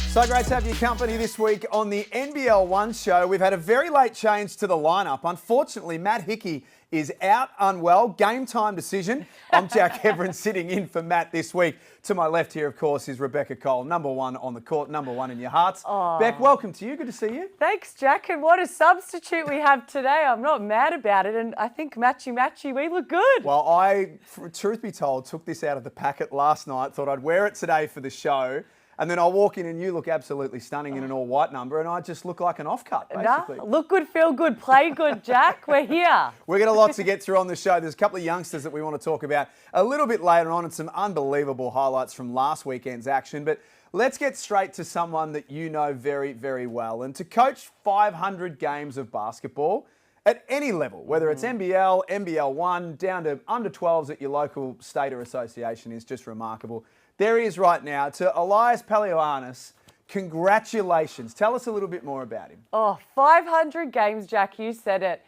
So great to have your company this week on the NBL1 Show. We've had a very late change to the lineup. Unfortunately, Matt Hickey is out unwell. Game time decision. I'm Jack Heverin sitting in for Matt this week. To my left here, of course, is Bec Cole, number one on the court, number one in your hearts. Aww. Bec, welcome to you. Good to see you. Thanks, Jack. And what a substitute we have today. I'm not mad about it. And I think matchy, we look good. Well, I, truth be told, took this out of the packet last night. Thought I'd wear it today for the show. And then I walk in and you look absolutely stunning in an all-white number and I just look like an off-cut, basically. Nah, look good, feel good, play good, Jack. We're here. We've got a lot to get through on the show. There's a couple of youngsters that we want to talk about a little bit later on and some unbelievable highlights from last weekend's action. But let's get straight to someone that you know very, very well. And to coach 500 games of basketball at any level, whether it's NBL, NBL1, down to under 12s at your local state or association is just remarkable. There he is right now. To Elias Palioannis, congratulations. Tell us a little bit more about him. Oh, 500 games, Jack, you said it.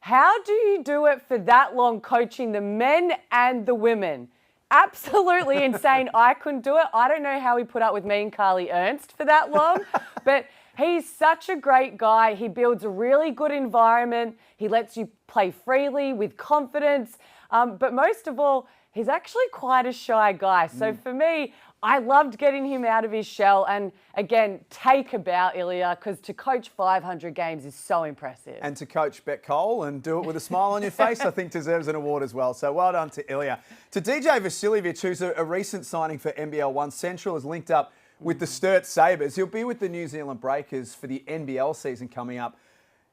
How do you do it for that long coaching the men and the women? Absolutely insane. I couldn't do it. I don't know how he put up with me and Carly Ernst for that long, but he's such a great guy. He builds a really good environment. He lets you play freely with confidence. But most of all, he's actually quite a shy guy. So for me, I loved getting him out of his shell. And again, take a bow, Ilya, because to coach 500 games is so impressive. And to coach Bec Cole and do it with a smile on your face, I think deserves an award as well. So well done to Ilya. To DJ Vasiljevic, who's a recent signing for NBL1 Central, has linked up with the Sturt Sabres. He'll be with the New Zealand Breakers for the NBL season coming up.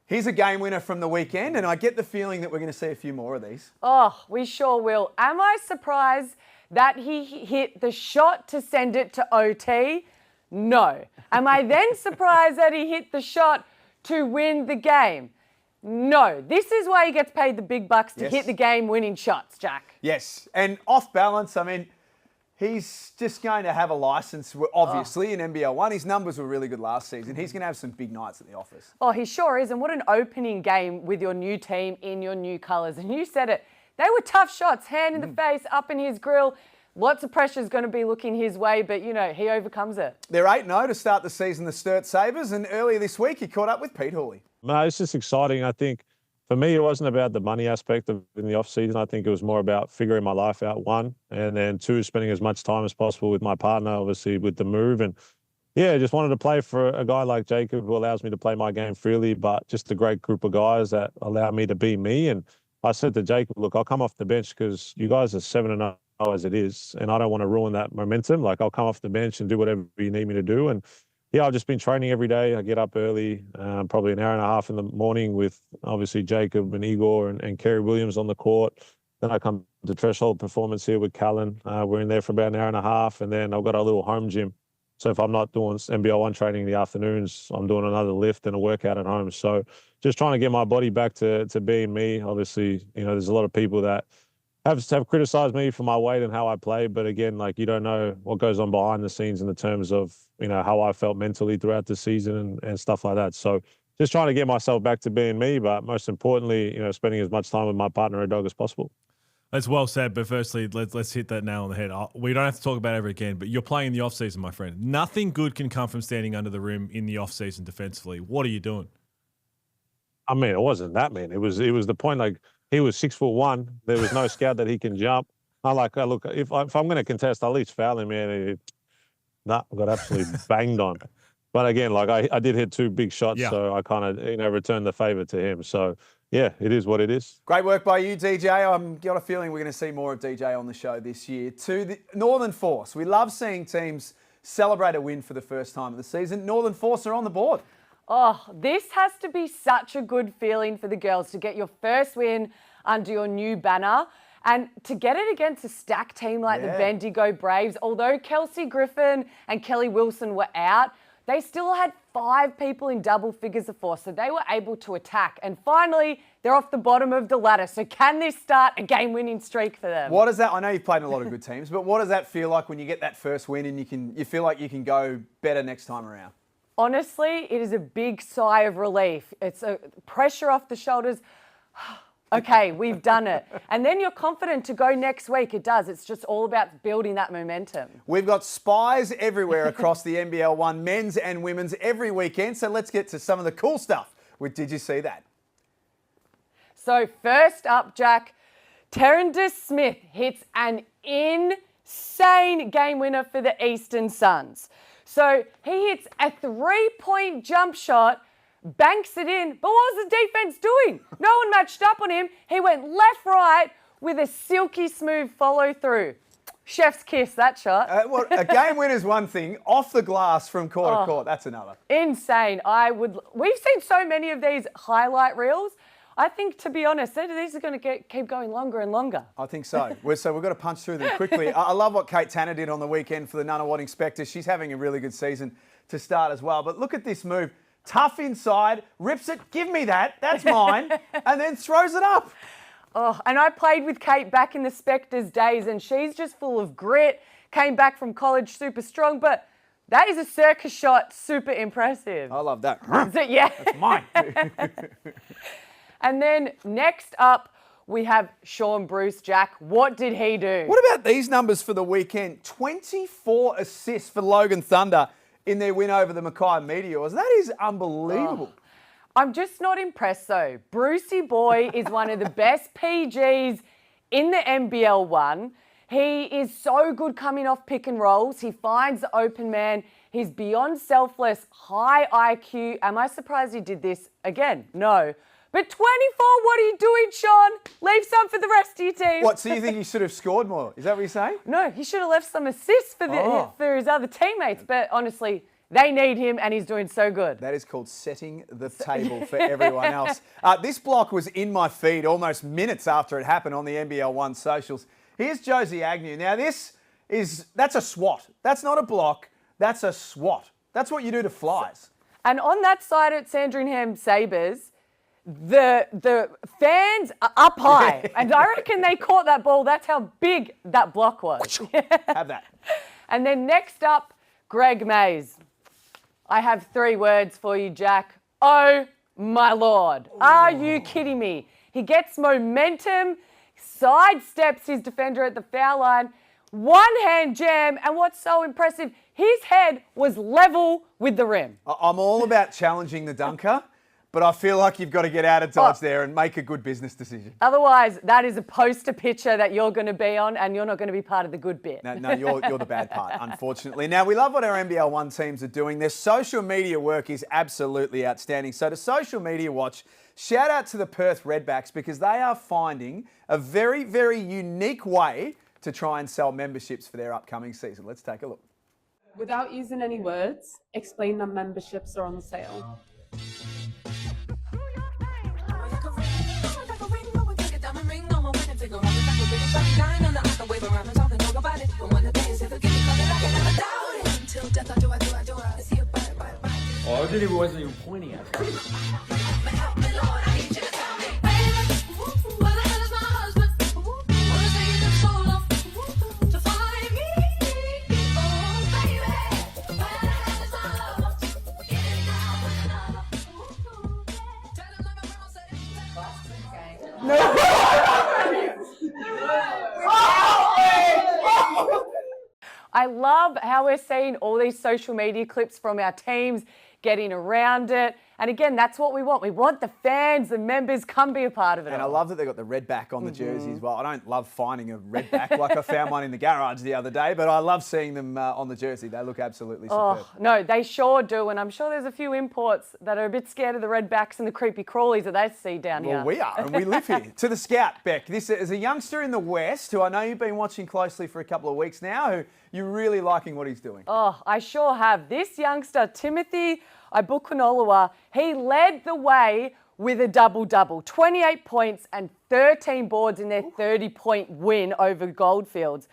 He's a game winner from the weekend, and I get the feeling that we're going to see a few more of these. Oh, we sure will. Am I surprised that he hit the shot to send it to OT? No. Am I then surprised that he hit the shot to win the game? No. This is why he gets paid the big bucks to hit the game-winning shots, Jack. Yes, and off balance, I mean, he's just going to have a license, obviously, in NBL1. His numbers were really good last season. He's going to have some big nights at the office. Oh, he sure is. And what an opening game with your new team in your new colours. And you said it. They were tough shots, hand in the face, up in his grill. Lots of pressure is going to be looking his way, but, you know, he overcomes it. They're 8-0 to start the season, the Sturt Sabres. And earlier this week, he caught up with Pete Hooley. No, it's just exciting. I think for me, it wasn't about the money aspect of in the off season. I think it was more about figuring my life out, one, and then two, spending as much time as possible with my partner, obviously with the move. And yeah, just wanted to play for a guy like Jacob who allows me to play my game freely, but just a great group of guys that allow me to be me. And I said to Jacob, look, I'll come off the bench because you guys are 7-0 as it is, and I don't want to ruin that momentum. Like, I'll come off the bench and do whatever you need me to do. And yeah, I've just been training every day. I get up early, probably an hour and a half in the morning with obviously Jacob and Igor and Kerry Williams on the court. Then I come to threshold performance here with Callan. We're in there for about an hour and a half, and then I've got a little home gym. So if I'm not doing NBL1 training in the afternoons, I'm doing another lift and a workout at home. So just trying to get my body back to being me. Obviously, you know, there's a lot of people that have criticised me for my weight and how I play. But again, like, you don't know what goes on behind the scenes in the terms of, you know, how I felt mentally throughout the season and stuff like that. So just trying to get myself back to being me, but most importantly, you know, spending as much time with my partner and dog as possible. That's well said, but firstly, let's hit that nail on the head. We don't have to talk about it ever again, but you're playing in the off-season, my friend. Nothing good can come from standing under the rim in the off-season defensively. What are you doing? I mean, it wasn't that, man. It was the point, like, he was 6'1". There was no scout that he can jump. I'm like, oh, look, if I'm going to contest, I'll at least foul him, man. I got absolutely banged on. But again, like, I did hit two big shots, so I kind of, you know, returned the favour to him. So, yeah, it is what it is. Great work by you, DJ. I've got a feeling we're going to see more of DJ on the show this year. To the Northern Force, we love seeing teams celebrate a win for the first time of the season. Northern Force are on the board. Oh, this has to be such a good feeling for the girls to get your first win under your new banner and to get it against a stacked team like the Bendigo Braves. Although Kelsey Griffin and Kelly Wilson were out, they still had 5 people in double figures of force, so they were able to attack. And finally, they're off the bottom of the ladder. So can this start a game-winning streak for them? What does that? I know you've played in a lot of good teams, but what does that feel like when you get that first win and you feel like you can go better next time around? Honestly, it is a big sigh of relief. It's a pressure off the shoulders. okay, we've done it. And then you're confident to go next week. It does. It's just all about building that momentum. We've got spies everywhere across the NBL1, men's and women's, every weekend. So let's get to some of the cool stuff with Did You See That? So first up, Jack, Terrendis Smith hits an insane game winner for the Eastern Suns. So he hits a 3-point jump shot, banks it in, but what was the defense doing? No one matched up on him. He went left, right with a silky smooth follow through. Chef's kiss, that shot. Well, a game winner's one thing. Off the glass from court to court, that's another. Insane. We've seen so many of these highlight reels. I think, to be honest, these are going to keep going longer and longer. I think so. So we've got to punch through them quickly. I love what Kate Tanner did on the weekend for the Nunawading Spectres. She's having a really good season to start as well. But look at this move. Tough inside, rips it, give me that, that's mine, and then throws it up. Oh, and I played with Kate back in the Spectres days, and she's just full of grit, came back from college super strong, but that is a circus shot, super impressive. I love that. Is it? Yeah. That's mine. And then next up, we have Sean Bruce. Jack, what did he do? What about these numbers for the weekend? 24 assists for Logan Thunder in their win over the Mackay Meteors. That is unbelievable. Oh, I'm just not impressed though. Brucey Boy is one of the best PGs in the NBL1. He is so good coming off pick and rolls. He finds the open man. He's beyond selfless, high IQ. Am I surprised he did this again? No. But 24, what are you doing, Sean? Leave some for the rest of your team. What, so you think he should have scored more? Is that what you're saying? No, he should have left some assists for his other teammates. But honestly, they need him and he's doing so good. That is called setting the table for everyone else. This block was in my feed almost minutes after it happened on the NBL1 socials. Here's Josie Agnew. Now that's a swat. That's not a block. That's a swat. That's what you do to flies. And on that side at Sandringham Sabres, the fans are up high. And I reckon they caught that ball. That's how big that block was. Have that. And then next up, Greg Mays. I have 3 words for you, Jack. Oh, my Lord. Are you kidding me? He gets momentum, sidesteps his defender at the foul line, one-hand jam, and what's so impressive, his head was level with the rim. I'm all about challenging the dunker, but I feel like you've got to get out of dodge there and make a good business decision. Otherwise, that is a poster picture that you're going to be on, and you're not going to be part of the good bit. No, you're the bad part, unfortunately. Now, we love what our NBL1 teams are doing. Their social media work is absolutely outstanding. So to Social Media Watch, shout out to the Perth Redbacks because they are finding a very, very unique way to try and sell memberships for their upcoming season. Let's take a look. Without using any words, explain that memberships are on sale. Oh, I didn't even wasn't even pointing at it. I love how we're seeing all these social media clips from our teams getting around it. And again, that's what we want. We want the fans, the members, come be a part of it. And I love that they've got the redback on the jersey as well. I don't love finding a redback like I found one in the garage the other day, but I love seeing them on the jersey. They look absolutely superb. Oh, no, they sure do. And I'm sure there's a few imports that are a bit scared of the redbacks and the creepy crawlies that they see down here. Well, we are, and we live here. To the scout, Bec. This is a youngster in the West who I know you've been watching closely for a couple of weeks now, who you're really liking what he's doing. Oh, I sure have. This youngster, Timothy Ibukunolawa, he led the way with a double-double, 28 points and 13 boards in their 30-point win over Goldfields.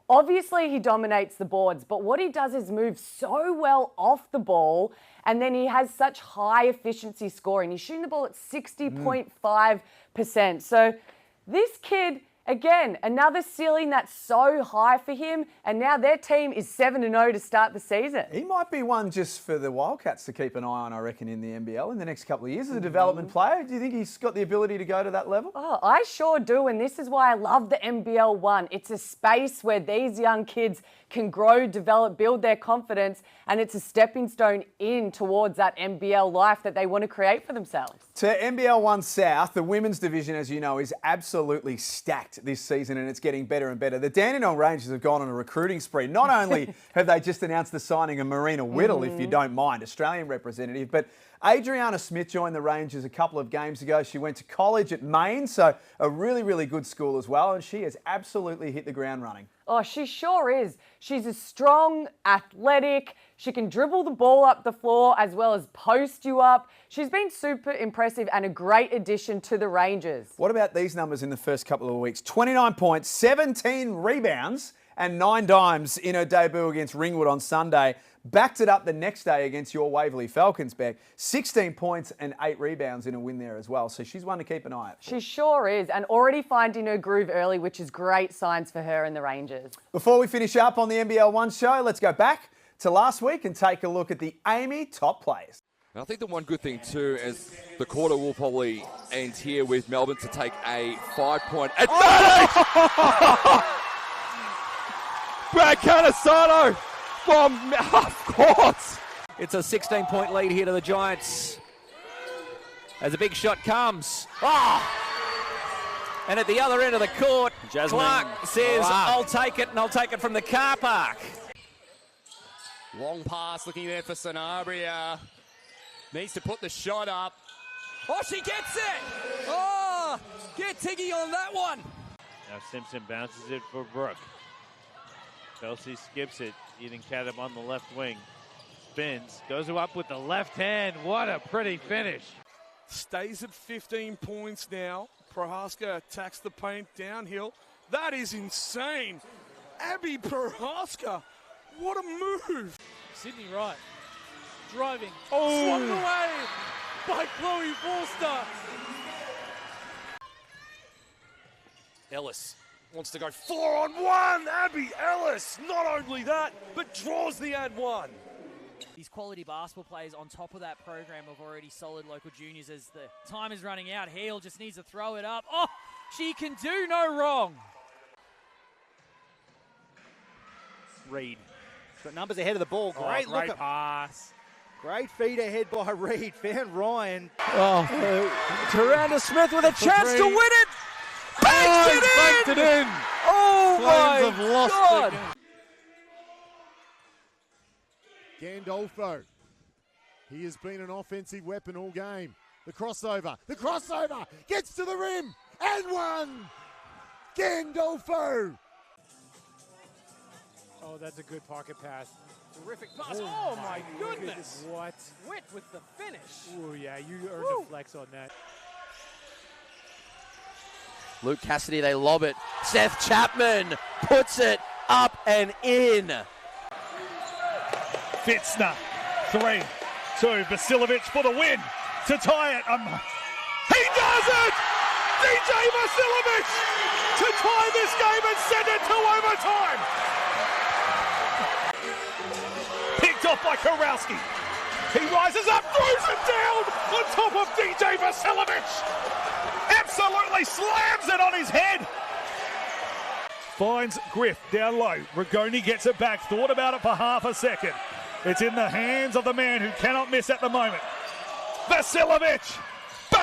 Obviously, he dominates the boards, but what he does is move so well off the ball, and then he has such high efficiency scoring. He's shooting the ball at 60.5%. So this kid Again, another ceiling that's so high for him, and now their team is 7-0 to start the season. He might be one just for the Wildcats to keep an eye on, I reckon, in the NBL in the next couple of years as a development player. Do you think he's got the ability to go to that level? Oh, I sure do, and this is why I love the NBL1. It's a space where these young kids can grow, develop, build their confidence, and it's a stepping stone in towards that NBL life that they want to create for themselves. To NBL1 South, the women's division, as you know, is absolutely stacked this season, and it's getting better and better. The Dandenong Rangers have gone on a recruiting spree. Not only have they just announced the signing of Marina Whittle, if you don't mind, Australian representative, but Adriana Smith joined the Rangers a couple of games ago. She went to college at Maine, so a really, really good school as well, and she has absolutely hit the ground running. Oh, she sure is. She's a strong, athletic. She can dribble the ball up the floor as well as post you up. She's been super impressive and a great addition to the Rangers. What about these numbers in the first couple of weeks? 29 points, 17 rebounds and 9 dimes in her debut against Ringwood on Sunday. Backed it up the next day against your Waverley Falcons, Bec. 16 points and 8 rebounds in a win there as well. So she's one to keep an eye out for. She sure is, and already finding her groove early, which is great signs for her and the Rangers. Before we finish up on the NBL1 show, let's go back to last week and take a look at the Amy top players. And I think the one good thing too is the quarter will probably end here with Melbourne to take a 5-point advantage. Brad Canisato from half court. It's a 16-point lead here to the Giants. As a big shot comes. And at the other end of the court, Clark says, I'll take it, and I'll take it from the car park. Long pass looking there for Sanabria. Needs to put the shot up. Oh, she gets it! Oh, get Tiggy on that one. Now Simpson bounces it for Brooke. Chelsea skips it. Eden Cadam on the left wing. Spins. Goes up with the left hand. What a pretty finish. Stays at 15 points now. Prohaska attacks the paint downhill. That is insane. Abby Prohaska. What a move. Sydney Wright driving. Swung away by Chloe Forster. Ellis wants to go 4-on-1. Abby Ellis. Not only that, but draws the and one. These quality basketball players on top of that program of already solid local juniors. As the time is running out, Heel just needs to throw it up. Oh, she can do no wrong. Reed. Got numbers ahead of the ball. Great pass. Great feed ahead by Reed. Found Ryan. Taranda Smith with a chance to win it. Banked it in. Oh my God. Gandolfo. He has been an offensive weapon all game. The crossover. Gets to the rim. And one. Gandolfo. Oh, that's a good pocket pass. Terrific pass. Oh my goodness. What? Witt with the finish. Oh yeah, you earned a flex on that. Luke Cassidy, they lob it. Seth Chapman puts it up and in. Fitzner, 3-2, Vasiljevic for the win to tie it. He does it! DJ Vasiljevic to tie this game and send it to overtime. Picked off by Kowalski. He rises up, throws it down on top of DJ Vasiljevic. Absolutely slams it on his head. Finds Griff down low. Rigoni gets it back. Thought about it for half a second. It's in the hands of the man who cannot miss at the moment. Vasiljevic. Bang!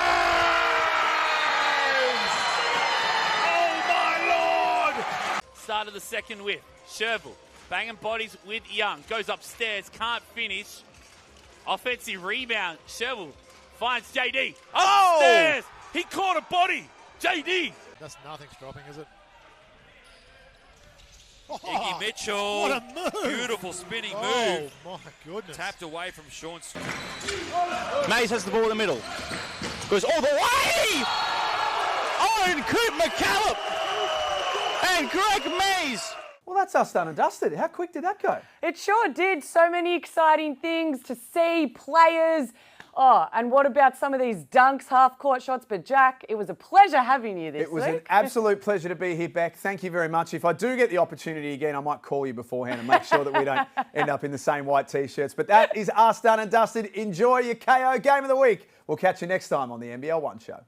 Oh my Lord! Start of the second with Sherville. Banging bodies with Young. Goes upstairs, can't finish. Offensive rebound. Sherville finds JD. Upstairs! He caught a body. JD. That's nothing's dropping, is it? Iggy Mitchell. What a move. Beautiful spinning move. Oh, my goodness. Tapped away from Sean. Mays has the ball in the middle. Goes all the way! Owen Coop McCallum and Greg Mays. Well, that's us done and dusted. How quick did that go? It sure did. So many exciting things to see, players. Oh, and what about some of these dunks, half-court shots? But Jack, it was a pleasure having you this week. It was an absolute pleasure to be here, Bec. Thank you very much. If I do get the opportunity again, I might call you beforehand and make sure that we don't end up in the same white T-shirts. But that is us done and dusted. Enjoy your KO Game of the Week. We'll catch you next time on the NBL1 Show.